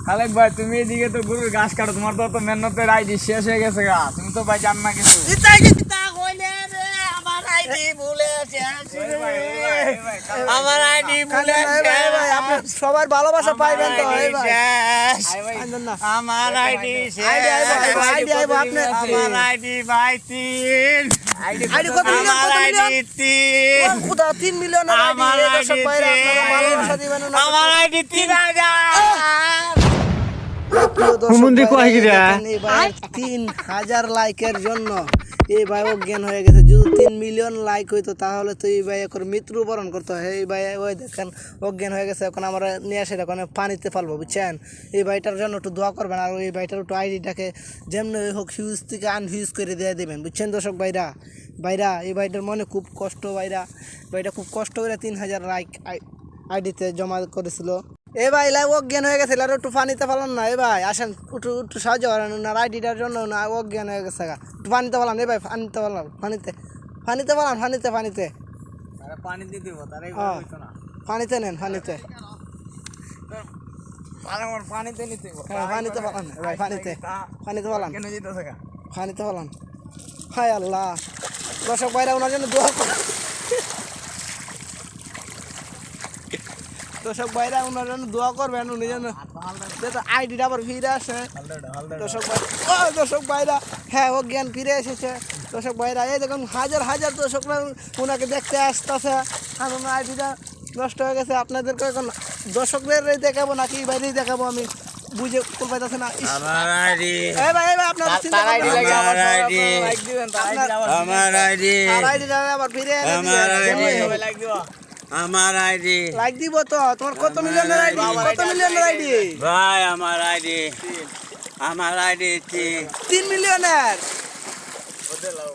খালেক ভাই তুমি এদিকে তো গরুর ঘাস কাটো, তোমার তো মেহনতের আইডি শেষ হয়ে গেছে গা, তুমি তো ভাই জান না কিছু। আমার আইডি ভুলে আপনি সবার ভালোবাসা পাইবেন তো এই ভাই আমার আইডি আপনার আমার আইডি ভাই 3 আইডি কত মিলিয়ন আমার আইডি 3 কোথা 3 মিলিয়ন আমার আইডি দর্শক ভাইরা আপনারা ভালোবাসা দিবেন না আমার আইডি 3000 হুমুন্দি কয় গিরা এই ভাই 3000 লাইকের জন্য এই ভাই অজ্ঞান হয়ে গেছে। যদি 3 মিলিয়ন লাইক হইতো তাহলে তো এই ভাই এখন মৃত্যুবরণ করতে হয়। এই ভাই ওই দেখেন অজ্ঞান হয়ে গেছে, এখন আমরা নিয়ে আসে এখন পানিতে ফেলবো, বুঝছেন? এই ভাইটার জন্য একটু দোয়া করবেন, আর এই ভাইটার একটু আইডিটাকে যেমনি হোক হিউজ থেকে আনহিউজ করে দিয়ে দেবেন, বুঝছেন দর্শক ভাইরা? এই ভাইটার মনে খুব কষ্ট, ভাইটা খুব কষ্ট করে 3000 লাইক আইডিতে জমা করেছিল। এ ভাই লাই অজ্ঞান হয়ে গেছে, আর একটু পানিতে ফেলান না। এ ভাই আসেন একটু সাহায্য করেন না, আইডিটার জন্য না অজ্ঞান হয়ে গেছে গা, একটু পানিতে ফেলান। এ ভাই পানিতে ফেলান, পানিতে ফেলান, পানিতে পানি দিয়ে দিব তারাই হইতো না। পানিতে নেন, পানিতে পানিতে নিতে পানিতে ফেলান ভাই, পানিতে ফেলান, কেন যেতেছে গা? পানিতে ফেলান। হায় আল্লাহ, দর্শক ভাইরা ওনার জন্য দোয়া করেন, দর্শক ভাইরা ওনার জন্য দোয়া করবেন, উনি যেন আইডিটা আবার ফিরে আসে। দর্শক ভাইরা হ্যাঁ অজ্ঞান ফিরে এসেছে। দর্শক ভাইরা এই দেখুন হাজার দর্শকরা ওনাকে দেখতে আসতেছে, আর ওনার আইডিটা নষ্ট হয়ে গেছে। আপনাদেরকে এখন দর্শকদের দেখাবো নাকি বাইরেই দেখাবো আমি বুঝে কোন পাইতেছে না। আমার আইডি ভাই আপনার চিন্তা করবেন না। আমার আইডি লাইক দিবেন, আমার আইডি আর আইডিটা আবার ফিরে এনে আমার আইডি সবাই লাইক দিবা। আমার আইডি লাইক দিব তো। তোমার কত মিলিয়নের আইডি? কত মিলিয়নের আইডি? ভাই আমার আইডি 3 3 মিলিয়নের। ওদের লাও